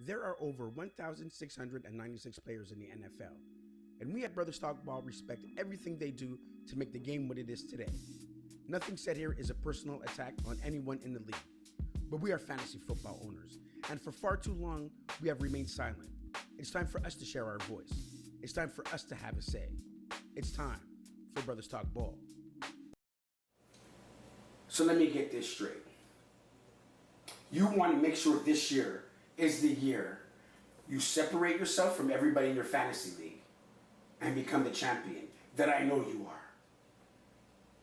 There are over 1,696 players in the NFL, and we at Brothers Talk Ball respect everything they do to make the game what it is today. Nothing said here is a personal attack on anyone in the league, but we are fantasy football owners, and for far too long, we have remained silent. It's time for us to share our voice. It's time for us to have a say. It's time for Brothers Talk Ball. So let me get this straight. You want to make sure this year is the year you separate yourself from everybody in your fantasy league and become the champion that I know you are.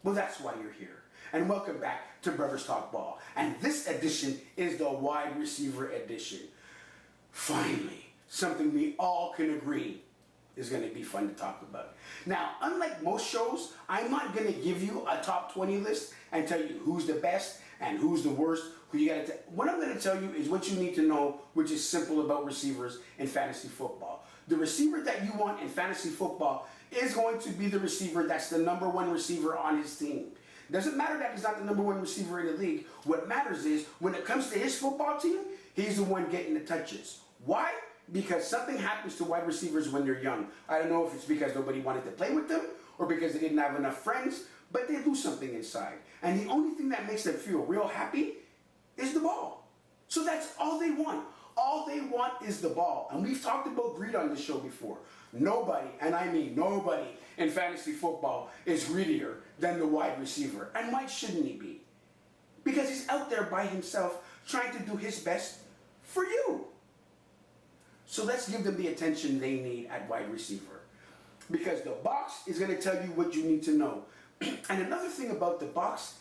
Well, that's why you're here. And welcome back to Brothers Talk Ball. And this edition is the wide receiver edition. Finally, something we all can agree is going to be fun to talk about. Now, unlike most shows, I'm not going to give you a top 20 list and tell you who's the best and who's the worst. What I'm going to tell you is what you need to know, which is simple about receivers in fantasy football. The receiver that you want in fantasy football is going to be the receiver that's the number one receiver on his team. Doesn't matter that he's not the number one receiver in the league. What matters is when it comes to his football team, he's the one getting the touches. Why? Because something happens to wide receivers when they're young. I don't know if it's because nobody wanted to play with them or because they didn't have enough friends, but they lose something inside. And the only thing that makes them feel real happy is the ball. So that's all they want. All they want is the ball. And we've talked about greed on this show before. Nobody, and I mean nobody, in fantasy football is greedier than the wide receiver. And why shouldn't he be? Because he's out there by himself trying to do his best for you. So let's give them the attention they need at wide receiver. Because the box is going to tell you what you need to know. And another thing about the box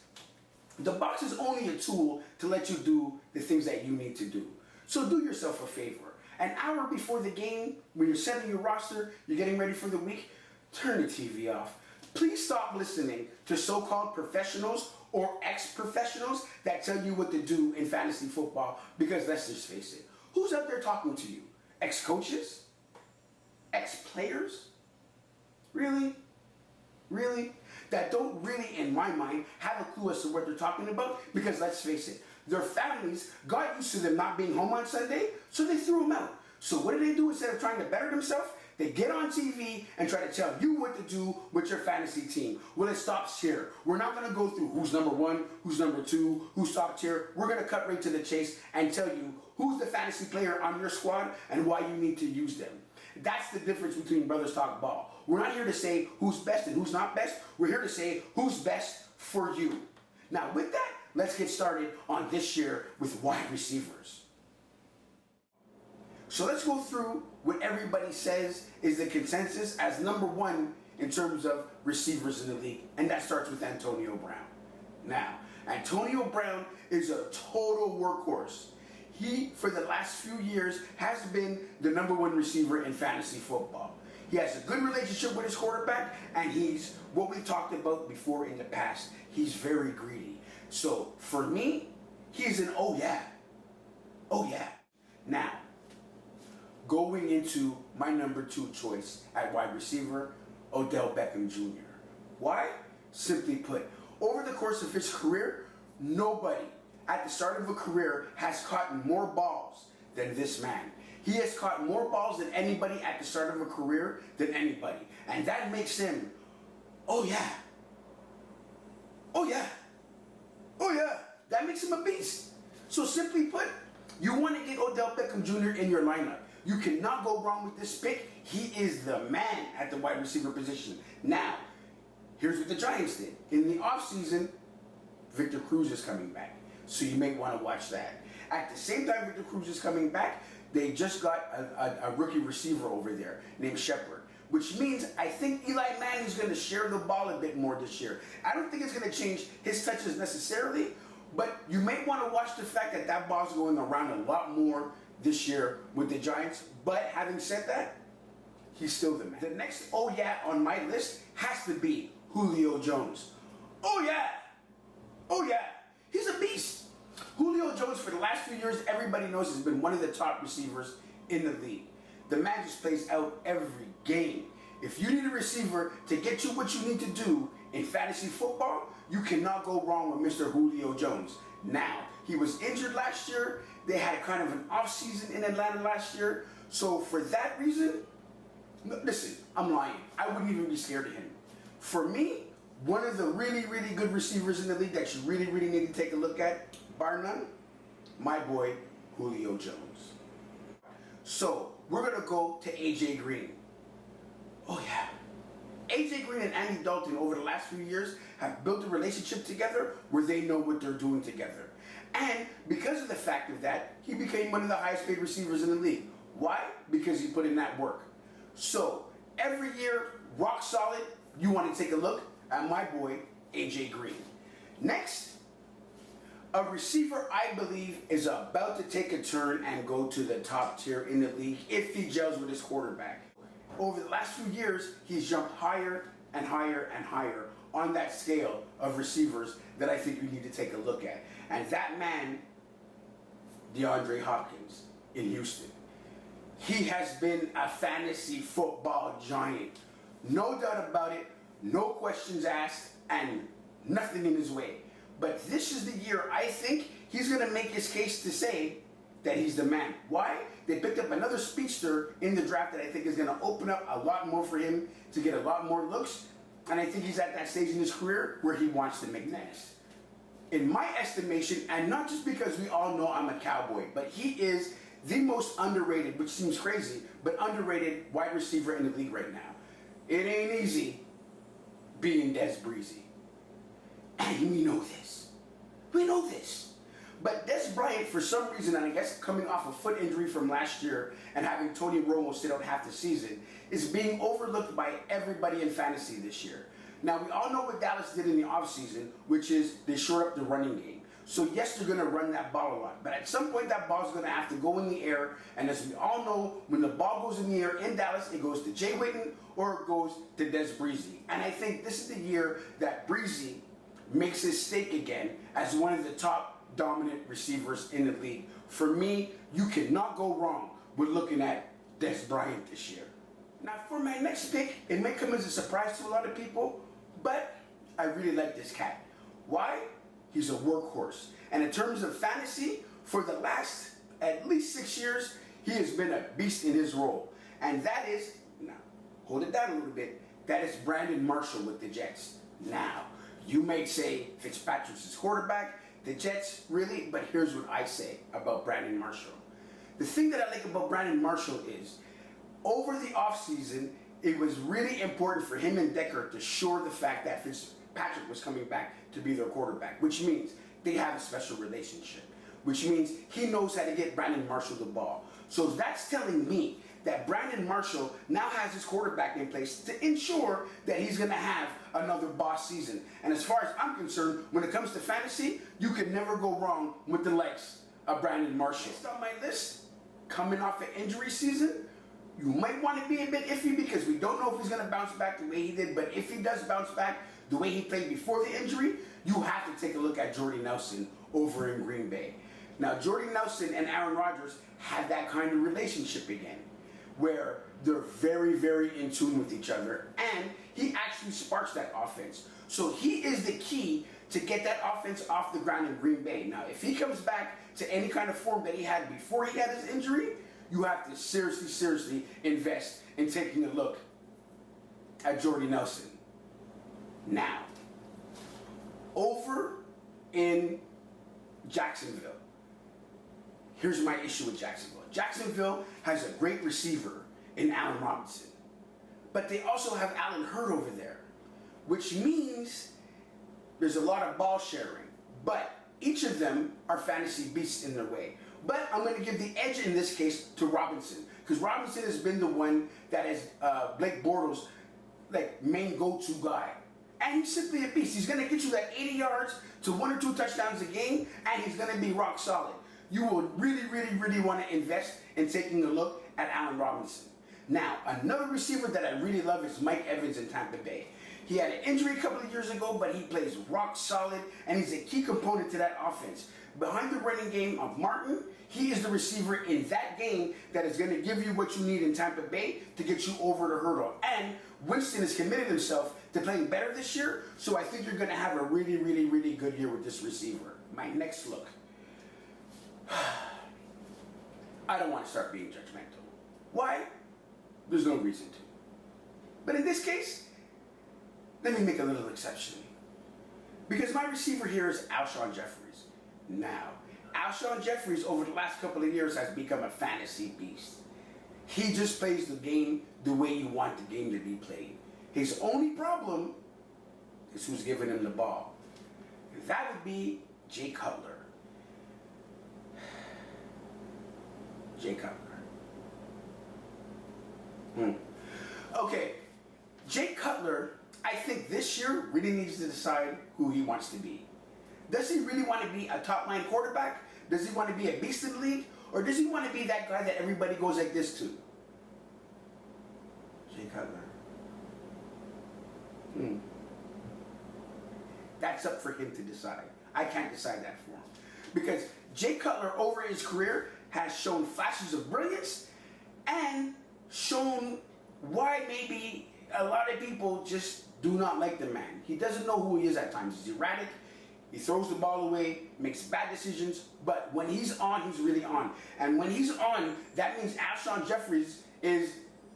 is only a tool to let you do the things that you need to do. So do yourself a favor. An hour before the game, when you're setting your roster, you're getting ready for the week, turn the TV off. Please stop listening to so-called professionals or ex-professionals that tell you what to do in fantasy football, because let's just face it, who's out there talking to you? Ex-coaches? Ex-players? Really? Really? That don't really, in my mind, have a clue as to what they're talking about, because let's face it, their families got used to them not being home on Sunday, so they threw them out. So what do? Instead of trying to better themselves, they get on TV and try to tell you what to do with your fantasy team. Well, it stops here. We're not going to go through who's number one, who's number two, who's top tier. We're going to cut right to the chase and tell you who's the fantasy player on your squad and why you need to use them. That's the difference between Brothers Talk Ball. We're not here to say who's best and who's not best. We're here to say who's best for you. Now, with that, let's get started on this year with wide receivers. So let's go through what everybody says is the consensus as number one in terms of receivers in the league, and that starts with Antonio Brown. Now, Antonio Brown is a total workhorse. He, for the last few years, has been the number one receiver in fantasy football. He has a good relationship with his quarterback, and he's what we talked about before in the past. He's very greedy. So for me, he's an oh yeah. Oh yeah. Now, going into my number two choice at wide receiver, Odell Beckham Jr. Why? Simply put, over the course of his career, nobody at the start of a career has caught more balls than this man. He has caught more balls than anybody at the start of a career than anybody. And that makes him, oh yeah. Oh yeah. Oh yeah. That makes him a beast. So simply put, you want to get Odell Beckham Jr. in your lineup. You cannot go wrong with this pick. He is the man at the wide receiver position. Now, here's what the Giants did. In the offseason, Victor Cruz is coming back. So you may want to watch that. At the same time Victor Cruz is coming back, they just got a rookie receiver over there named Shepard, which means I think Eli Manning's going to share the ball a bit more this year. I don't think it's going to change his touches necessarily, but you may want to watch the fact that that ball's going around a lot more this year with the Giants. But having said that, he's still the man. The next oh yeah on my list has to be Julio Jones. Oh yeah. Oh yeah. He's a beast. Julio Jones, for the last few years, everybody knows has been one of the top receivers in the league. The man just plays out every game. If you need a receiver to get you what you need to do in fantasy football, you cannot go wrong with Mr. Julio Jones. Now, he was injured last year, They had kind of an off season in Atlanta last year. So for that reason, listen, I'm lying. I wouldn't even be scared of him. For me, one of the really, really good receivers in the league that you really, really need to take a look at, bar none, my boy, Julio Jones. So we're going to go to A.J. Green. Oh, yeah. A.J. Green and Andy Dalton over the last few years have built a relationship together where they know what they're doing together. And because of the fact of that, he became one of the highest paid receivers in the league. Why? Because he put in that work. So every year, rock solid, you want to take a look at my boy, A.J. Green. Next, a receiver I believe is about to take a turn and go to the top tier in the league if he gels with his quarterback. Over the last few years, he's jumped higher and higher and higher on that scale of receivers that I think we need to take a look at. And that man, DeAndre Hopkins in Houston. He has been a fantasy football giant. No doubt about it, no questions asked, and nothing in his way. But this is the year I think he's going to make his case to say that he's the man. Why? They picked up another speedster in the draft that I think is going to open up a lot more for him to get a lot more looks. And I think he's at that stage in his career where he wants to make next. In my estimation, and not just because we all know I'm a Cowboy, but he is the most underrated, which seems crazy, but underrated wide receiver in the league right now. It ain't easy being Dez Bryant. And we know this. We know this. But Dez Bryant, for some reason, and I guess coming off a foot injury from last year and having Tony Romo sit out half the season, is being overlooked by everybody in fantasy this year. Now, we all know what Dallas did in the offseason, which is they shored up the running game. So, yes, they're going to run that ball a lot. But at some point, that ball's going to have to go in the air. And as we all know, when the ball goes in the air in Dallas, it goes to Jay Witten or it goes to Dez Bryant. And I think this is the year that Bryant makes his stake again as one of the top dominant receivers in the league. For me, you cannot go wrong with looking at Dez Bryant this year. Now, for my next pick, it may come as a surprise to a lot of people, but I really like this cat. Why? He's a workhorse. And in terms of fantasy, for the last at least 6 years, he has been a beast in his role. And that is, now, hold it down a little bit, that is Brandon Marshall with the Jets. Now, you may say Fitzpatrick's his quarterback, the Jets, really? But here's what I say about Brandon Marshall. The thing that I like about Brandon Marshall is, over the offseason, it was really important for him and Decker to shore the fact that Fitzpatrick was coming back to be their quarterback, which means they have a special relationship, which means he knows how to get Brandon Marshall the ball. So that's telling me that Brandon Marshall now has his quarterback in place to ensure that he's going to have another boss season. And as far as I'm concerned, when it comes to fantasy, you can never go wrong with the likes of Brandon Marshall. Next on my list, coming off an injury season, you might want to be a bit iffy because we don't know if he's going to bounce back the way he did, but if he does bounce back the way he played before the injury, you have to take a look at Jordy Nelson over in Green Bay. Now, Jordy Nelson and Aaron Rodgers have that kind of relationship again, where they're very, very in tune with each other, and he actually sparks that offense. So he is the key to get that offense off the ground in Green Bay. Now, if he comes back to any kind of form that he had before he had his injury, you have to seriously, seriously invest in taking a look at Jordy Nelson. Now, over in Jacksonville, here's my issue with Jacksonville. Jacksonville has a great receiver in Allen Robinson, but they also have Allen Hurd over there, which means there's a lot of ball sharing, but each of them are fantasy beasts in their way. But I'm going to give the edge in this case to Robinson, because Robinson has been the one that is Blake Bortles' main go-to guy. And he's simply a beast. He's going to get you that 80 yards to 1 or 2 touchdowns a game, and he's going to be rock solid. You will really, really, really want to invest in taking a look at Allen Robinson. Now, another receiver that I really love is Mike Evans in Tampa Bay. He had an injury a couple of years ago, but he plays rock solid, and he's a key component to that offense. Behind the running game of Martin, he is the receiver in that game that is going to give you what you need in Tampa Bay to get you over the hurdle. And Winston has committed himself to playing better this year, so I think you're going to have a really, really, really good year with this receiver. My next look. I don't want to start being judgmental. Why? There's no reason to. But in this case, let me make a little exception. Because my receiver here is Alshon Jeffries. Now, Alshon Jeffries over the last couple of years has become a fantasy beast. He just plays the game the way you want the game to be played. His only problem is who's giving him the ball. That would be Jay Cutler. Jay Cutler. Okay, Jay Cutler, I think this year really needs to decide who he wants to be. Does he really want to be a top-line quarterback? Does he want to be a beast in the league? Or does he want to be that guy that everybody goes like this to? Jay Cutler. That's up for him to decide. I can't decide that for him. Because Jay Cutler, over his career, has shown flashes of brilliance and shown why maybe a lot of people just do not like the man. He doesn't know who he is at times. He's erratic. He throws the ball away, makes bad decisions, but when he's on, he's really on. And when he's on, that means Alshon Jeffries is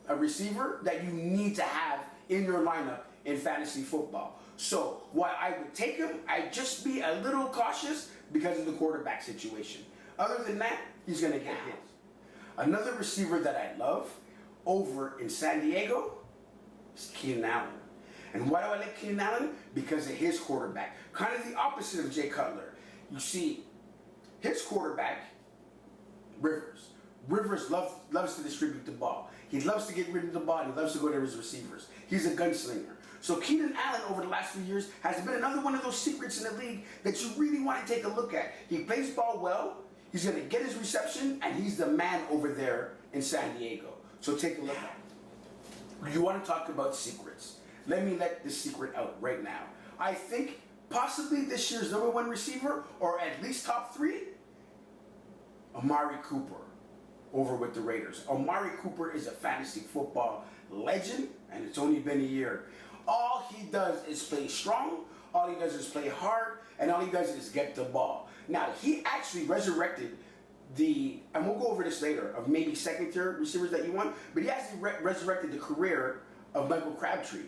a receiver that you need to have in your lineup in fantasy football. So while I would take him, I'd just be a little cautious because of the quarterback situation. Other than that, he's going to get hit. Another receiver that I love over in San Diego is Keenan Allen. And why do I like Keenan Allen? Because of his quarterback. Kind of the opposite of Jay Cutler. You see, his quarterback, Rivers. Rivers loves to distribute the ball. He loves to get rid of the ball. He loves to go to his receivers. He's a gunslinger. So Keenan Allen over the last few years has been another one of those secrets in the league that you really want to take a look at. He plays ball well. He's going to get his reception, and he's the man over there in San Diego. So take a look at it. You want to talk about secrets. Let me let this secret out right now. I think possibly this year's #1 receiver, or at least top 3, Amari Cooper over with the Raiders. Amari Cooper is a fantasy football legend, and it's only been a year. All he does is play strong, all he does is play hard, and all he does is get the ball. Now, he actually resurrected and we'll go over this later, of maybe second-tier receivers that you want, but he actually resurrected the career of Michael Crabtree,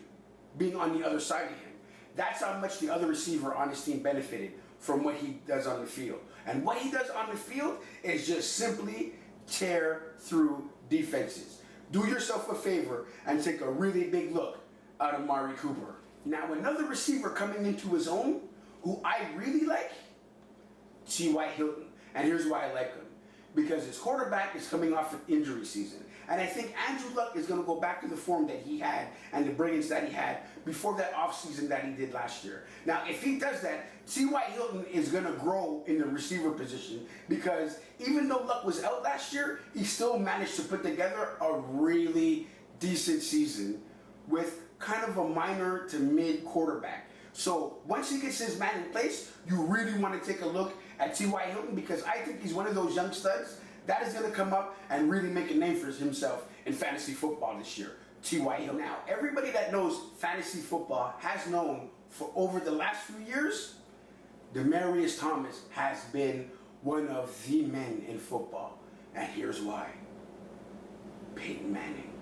being on the other side of him. That's how much the other receiver on his team benefited from what he does on the field. And what he does on the field is just simply tear through defenses. Do yourself a favor and take a really big look at Amari Cooper. Now, another receiver coming into his own, who I really like, T.Y. Hilton. And here's why I like him. Because his quarterback is coming off an injury season. And I think Andrew Luck is going to go back to the form that he had and the brilliance that he had before that offseason that he did last year. Now, if he does that, T.Y. Hilton is going to grow in the receiver position, because even though Luck was out last year, he still managed to put together a really decent season with kind of a minor to mid quarterback. So once he gets his man in place, you really want to take a look at T.Y. Hilton, because I think he's one of those young studs that is going to come up and really make a name for himself in fantasy football this year. T.Y. Hilton. Now, everybody that knows fantasy football has known for over the last few years, Demaryius Thomas has been one of the men in football. And here's why. Peyton Manning.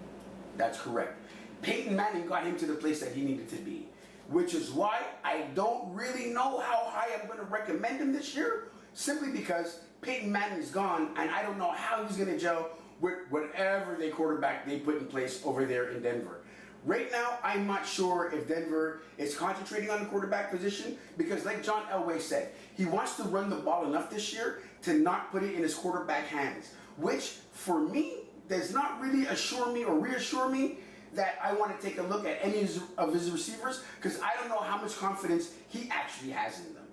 That's correct. Peyton Manning got him to the place that he needed to be. Which is why I don't really know how high I'm going to recommend him this year, simply because Peyton Manning is gone, and I don't know how he's going to gel with whatever quarterback they put in place over there in Denver. Right now, I'm not sure if Denver is concentrating on the quarterback position, because like John Elway said, he wants to run the ball enough this year to not put it in his quarterback hands, which for me does not really assure me or reassure me that I want to take a look at any of his receivers, because I don't know how much confidence he actually has in them.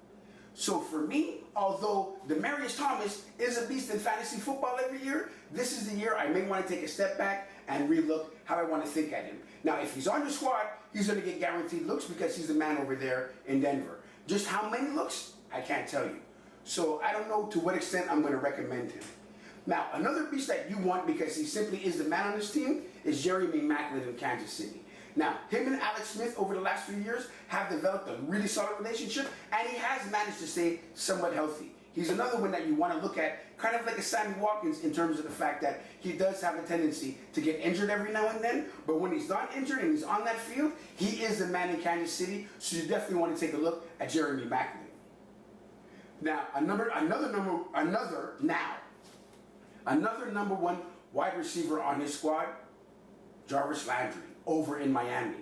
So for me, although Demaryius Thomas is a beast in fantasy football every year, this is the year I may want to take a step back and relook how I want to think at him. Now, if he's on your squad, he's going to get guaranteed looks because he's the man over there in Denver. Just how many looks, I can't tell you. So I don't know to what extent I'm going to recommend him. Now, another beast that you want, because he simply is the man on this team, is Jeremy Maclin in Kansas City. Now, him and Alex Smith over the last few years have developed a really solid relationship, and he has managed to stay somewhat healthy. he's another one that you want to look at, kind of like a Sammy Watkins in terms of the fact that he does have a tendency to get injured every now and then, but when he's not injured and he's on that field, he is the man in Kansas City, so you definitely want to take a look at Jeremy Maclin. Now, another number one wide receiver on his squad, Jarvis Landry, over in Miami.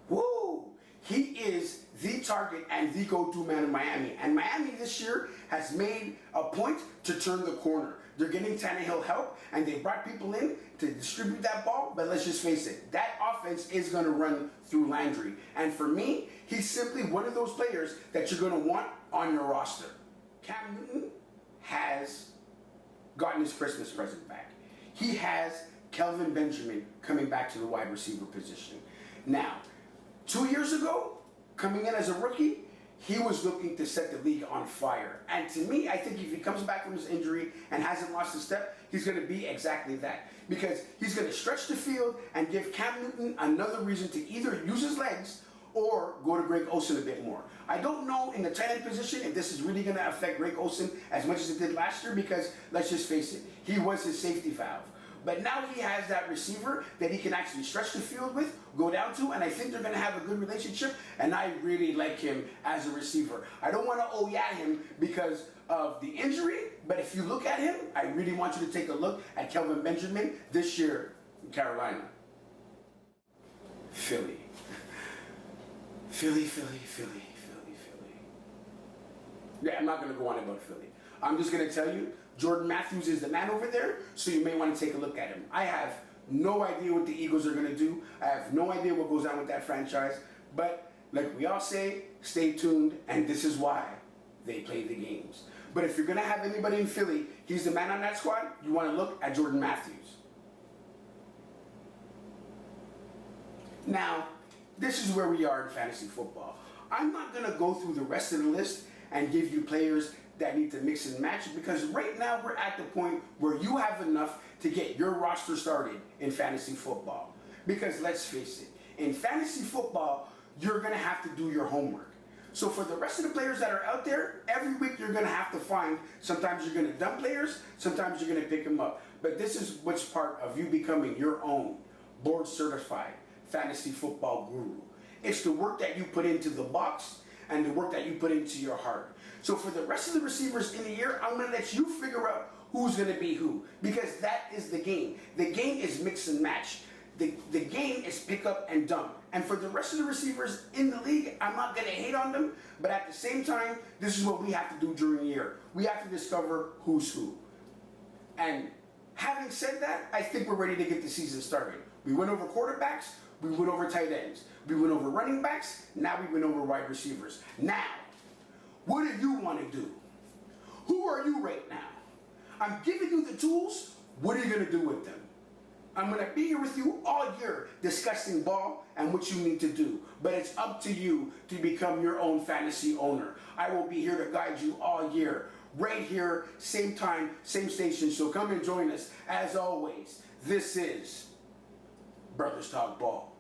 Woo! He is the target and the go-to man in Miami. And Miami this year has made a point to turn the corner. They're getting Tannehill help, and they brought people in to distribute that ball, but let's just face it, that offense is going to run through Landry. And for me, he's simply one of those players that you're going to want on your roster. Cam Newton has gotten his Christmas present back. He has Kelvin Benjamin coming back to the wide receiver position. Now, 2 years ago, coming in as a rookie, he was looking to set the league on fire. And to me, I think if he comes back from his injury and hasn't lost a step, he's going to be exactly that. Because he's going to stretch the field and give Cam Newton another reason to either use his legs or go to Greg Olsen a bit more. I don't know in the tight end position if this is really going to affect Greg Olsen as much as it did last year, because let's just face it, he was his safety valve. But now he has that receiver that he can actually stretch the field with, go down to, and I think they're going to have a good relationship, and I really like him as a receiver. I don't want to oh-yeah him because of the injury, but if you look at him, I really want you to take a look at Kelvin Benjamin this year in Carolina. Philly. Philly. Yeah, I'm not going to go on about Philly. I'm just going to tell you, Jordan Matthews is the man over there, so you may want to take a look at him. I have no idea what the Eagles are going to do. I have no idea what goes on with that franchise. But like we all say, stay tuned, and this is why they play the games. But if you're going to have anybody in Philly, he's the man on that squad, you want to look at Jordan Matthews. Now, this is where we are in fantasy football. I'm not going to go through the rest of the list and give you players that need to mix and match, because right now we're at the point where you have enough to get your roster started in fantasy football. Because let's face it, in fantasy football, you're going to have to do your homework. So for the rest of the players that are out there, every week you're going to have to find, sometimes you're going to dump players, sometimes you're going to pick them up. But this is what's part of you becoming your own board certified fantasy football guru. It's the work that you put into the box and the work that you put into your heart. So for the rest of the receivers in the year, I'm going to let you figure out who's going to be who, because that is the game. The game is mix and match. The game is pick up and dump. And for the rest of the receivers in the league, I'm not going to hate on them, but at the same time, this is what we have to do during the year. We have to discover who's who. And having said that, I think we're ready to get the season started. We went over quarterbacks, we went over tight ends, we went over running backs, now we went over wide receivers. Now, what do you want to do? Who are you right now? I'm giving you the tools. What are you going to do with them? I'm going to be here with you all year discussing ball and what you need to do. But it's up to you to become your own fantasy owner. I will be here to guide you all year. Right here, same time, same station. So come and join us. As always, this is Brothers Talk Ball.